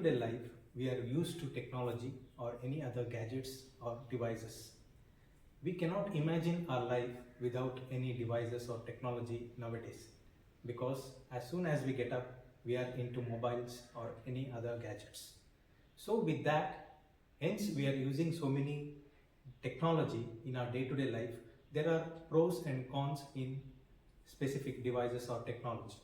day-to-day life, we are used to technology or any other gadgets or devices. We cannot imagine our life without any devices or technology nowadays, because as soon as we get up, we are into mobiles or any other gadgets. So with that, hence we are using so many technology in our day-to-day life. There are pros and cons in specific devices or technology.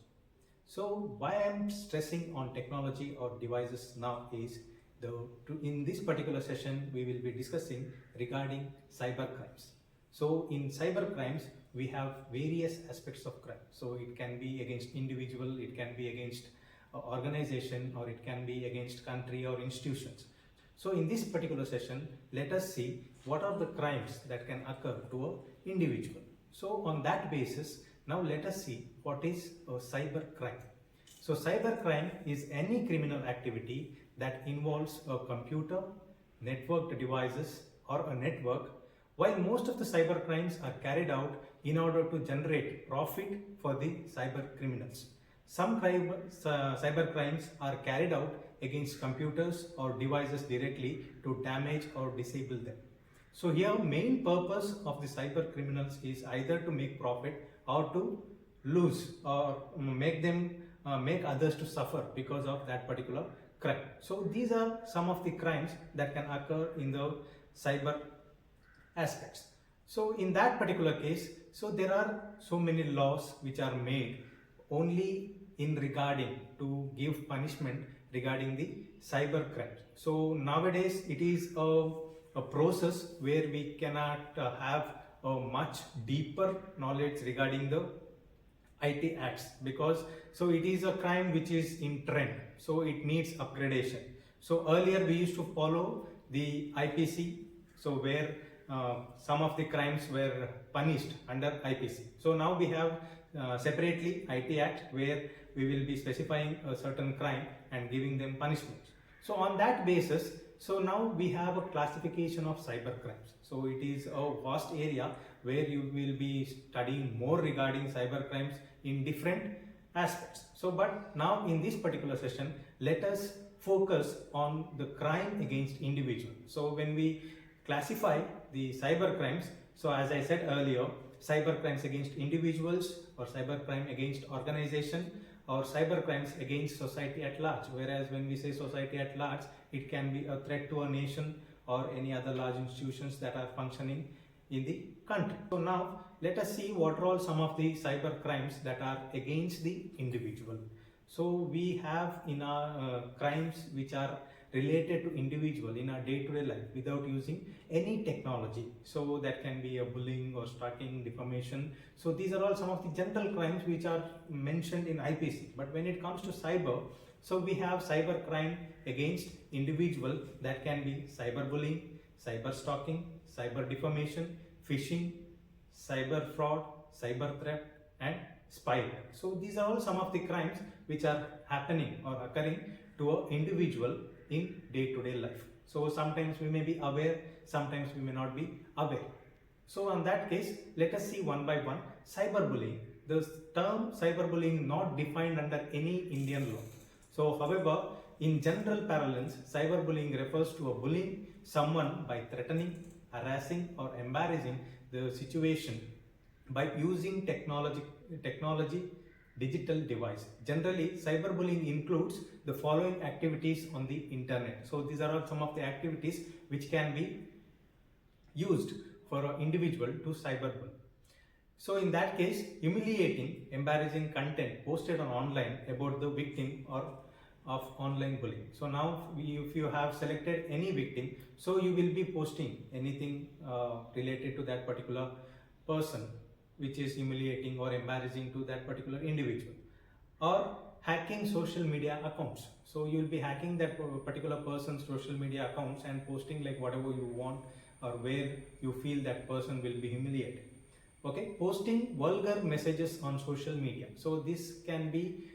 So why I am stressing on technology or devices now is in this particular session we will be discussing regarding cyber crimes. So in cyber crimes we have various aspects of crime. So it can be against individual, it can be against organization, or it can be against country or institutions. So in this particular session, let us see what are the crimes that can occur to an individual. So on that basis, now let us see what is a cyber crime. So cyber crime is any criminal activity that involves a computer, networked devices, or a network, while most of the cyber crimes are carried out in order to generate profit for the cyber criminals. Some cyber crimes are carried out against computers or devices directly to damage or disable them. So here main purpose of the cyber criminals is either to make profit or to lose or make others to suffer because of that particular crime. So these are some of the crimes that can occur in the cyber aspects. So in that particular case, so there are so many laws which are made only in regarding to give punishment regarding the cyber crimes. So nowadays it is a process where we cannot have a much deeper knowledge regarding the IT acts, because so it is a crime which is in trend, so it needs upgradation. So earlier we used to follow the IPC, so where some of the crimes were punished under IPC. So now we have separately IT Act, where we will be specifying a certain crime and giving them punishments. So on that basis, so now we have a classification of cyber crimes. So it is a vast area where you will be studying more regarding cyber crimes in different aspects. So but now in this particular session, let us focus on the crime against individual. So when we classify the cyber crimes, so as I said earlier, cyber crimes against individuals, or cyber crime against organization, or cyber crimes against society at large. Whereas when we say society at large, it can be a threat to a nation or any other large institutions that are functioning in the country. So now let us see what are all some of the cyber crimes that are against the individual. So we have in our crimes which are related to individual in our day-to-day life without using any technology. So that can be a bullying or stalking, defamation. So these are all some of the general crimes which are mentioned in IPC. But when it comes to cyber, so we have cyber crime against individual, that can be cyberbullying, cyber stalking, cyber defamation, phishing, cyber fraud, cyber threat, and spyware. So these are all some of the crimes which are happening or occurring to an individual in day-to-day life. So sometimes we may be aware, sometimes we may not be aware. So in that case, let us see one by one. Cyberbullying. The term cyberbullying not defined under any Indian law. So however, in general parlance, cyberbullying refers to a bullying someone by threatening, harassing, or embarrassing the situation by using technology, digital device. Generally, cyberbullying includes the following activities on the internet. So these are all some of the activities which can be used for an individual to cyberbully. So in that case, humiliating, embarrassing content posted on online about the victim or of online bullying. So now if you have selected any victim, so you will be posting anything related to that particular person which is humiliating or embarrassing to that particular individual. Or hacking social media accounts. So you will be hacking that particular person's social media accounts and posting like whatever you want or where you feel that person will be humiliated. Okay, posting vulgar messages on social media. So this can be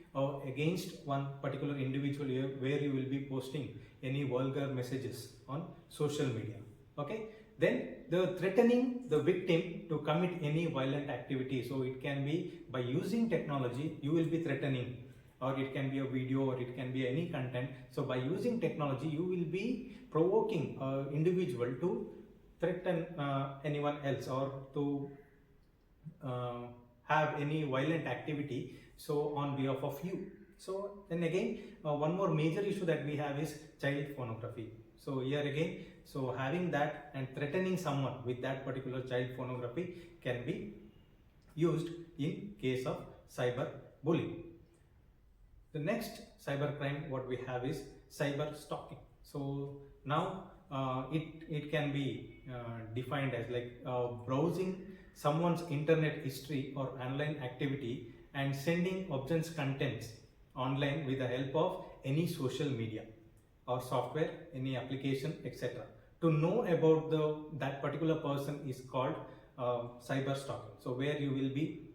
against one particular individual where you will be posting any vulgar messages on social media. Okay, then the threatening the victim to commit any violent activity. So it can be by using technology, you will be threatening or it can be a video, or it can be any content. So by using technology, you will be provoking an individual to threaten anyone else, or to uh, have any violent activity, so on behalf of you. So then again, one more major issue that we have is child pornography. So here again, so having that and threatening someone with that particular child pornography can be used in case of cyber bullying. The next cyber crime what we have is cyber stalking. So now it can be defined as like browsing someone's internet history or online activity and sending obscene contents online with the help of any social media or software, any application, etc. To know about that particular person is called cyber stalking. So where you will be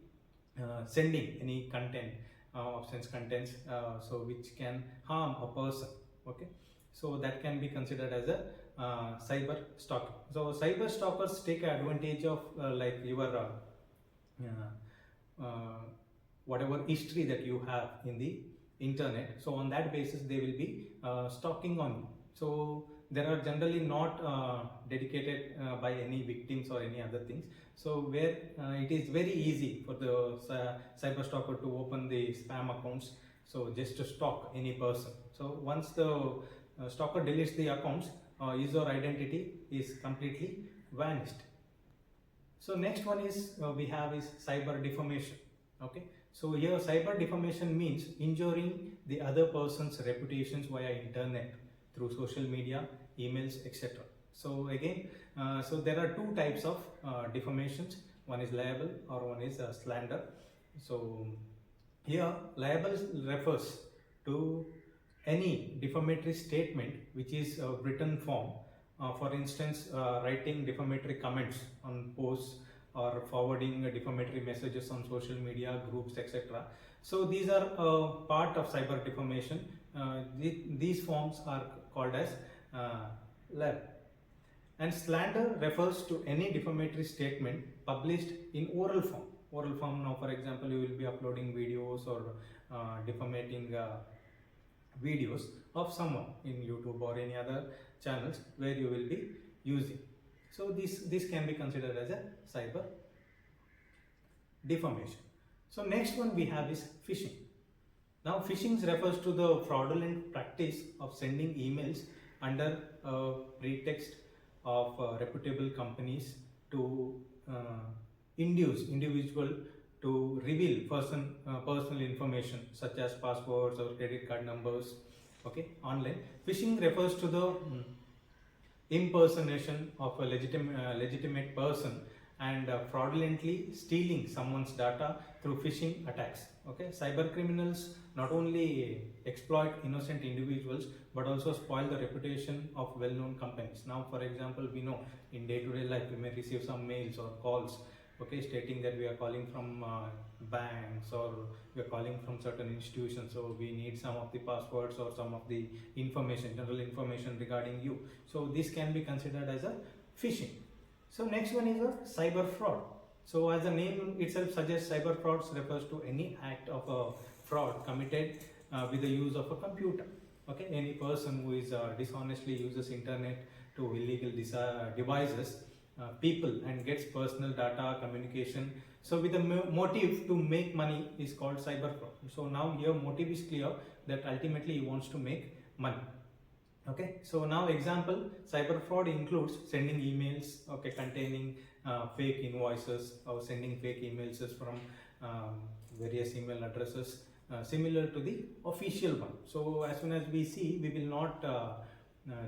sending any content, obscene contents, so which can harm a person. Okay, so that can be considered as a cyber stalking. So cyber stalkers take advantage of like your whatever history that you have in the internet. So on that basis they will be stalking on you. So there are generally not dedicated by any victims or any other things. So where it is very easy for the cyber stalker to open the spam accounts, so just to stalk any person. So once the stalker deletes the accounts, user identity is completely vanished. So next one is we have is cyber defamation. Okay, so here cyber defamation means injuring the other person's reputations via internet through social media, emails, etc. So again, so there are two types of defamations. One is libel or one is slander. So here libel refers to any defamatory statement which is a written form. For instance, writing defamatory comments on posts or forwarding defamatory messages on social media groups, etc. So these are part of cyber defamation. These forms are called as libel. And slander refers to any defamatory statement published in oral form. Oral form, now for example, you will be uploading videos or defamating videos of someone in YouTube or any other channels where you will be using. So this can be considered as a cyber defamation. So next one we have is phishing. Now phishing refers to the fraudulent practice of sending emails under pretext of reputable companies to induce individual to reveal personal information such as passwords or credit card numbers, okay, online. Phishing refers to the impersonation of a legitimate person and fraudulently stealing someone's data through phishing attacks. Okay, cyber criminals not only exploit innocent individuals but also spoil the reputation of well-known companies. Now, for example, we know in day-to-day life we may receive some mails or calls, okay, stating that we are calling from banks or we are calling from certain institutions, so we need some of the passwords or some of the information, general information regarding you. So this can be considered as a phishing. So next one is a cyber fraud. So as the name itself suggests, cyber frauds refers to any act of a fraud committed with the use of a computer. Okay, any person who is dishonestly uses internet to illegal devices, people, and gets personal data, communication. So with the motive to make money is called cyber fraud. So now your motive is clear that ultimately he wants to make money. Okay, so now example, cyber fraud includes sending emails, okay, containing fake invoices or sending fake emails from various email addresses similar to the official one. So as soon as we see, we will not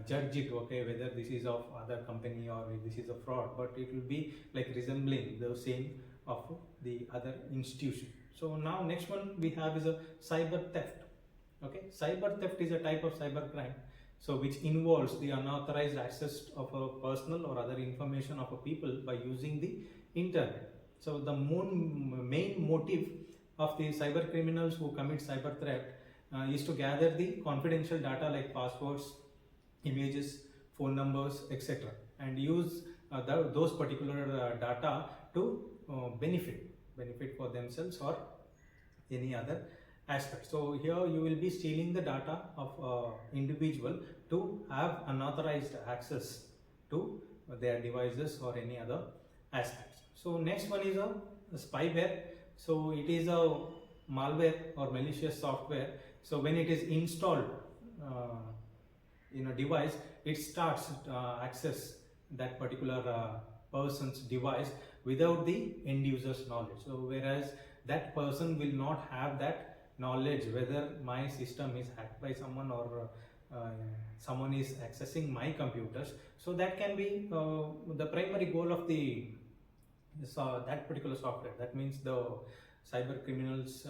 judge it, okay, whether this is of other company or this is a fraud, but it will be like resembling the same of the other institution. So now next one we have is a cyber theft. Okay, cyber theft is a type of cyber crime, so which involves the unauthorized access of a personal or other information of a people by using the internet. So the main motive of the cyber criminals who commit cyber theft is to gather the confidential data like passwords, images, phone numbers, etc., and use those particular data to benefit for themselves or any other aspect. So here you will be stealing the data of individual to have unauthorized access to their devices or any other aspects. So next one is a spyware. So it is a malware or malicious software. So when it is installed in a device, it starts access that particular person's device without the end user's knowledge. So whereas that person will not have that knowledge whether my system is hacked by someone or someone is accessing my computers. So that can be the primary goal of the that particular software. That means the cyber criminals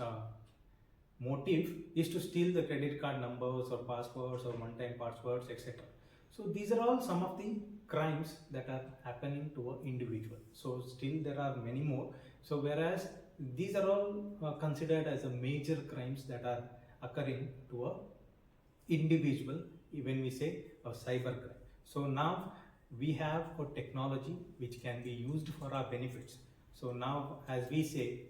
motive is to steal the credit card numbers or passwords or one-time passwords, etc. So these are all some of the crimes that are happening to an individual. So still there are many more. So whereas these are all considered as a major crimes that are occurring to a individual when we say a cybercrime. So now we have a technology which can be used for our benefits. So now, as we say,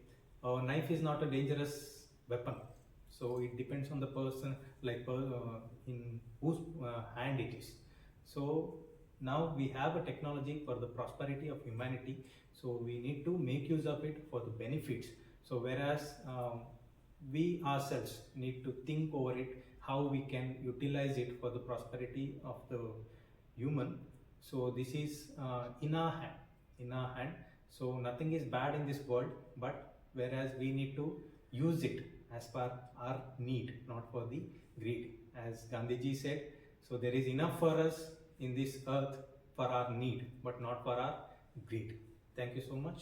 a knife is not a dangerous weapon. So it depends on the person, like in whose hand it is. So now we have a technology for the prosperity of humanity. So we need to make use of it for the benefits. So whereas we ourselves need to think over it, how we can utilize it for the prosperity of the human. So this is in our hand. So nothing is bad in this world, but whereas we need to use it as per our need, not for the greed. As Gandhiji said, so there is enough for us in this earth for our need, but not for our greed. Thank you so much.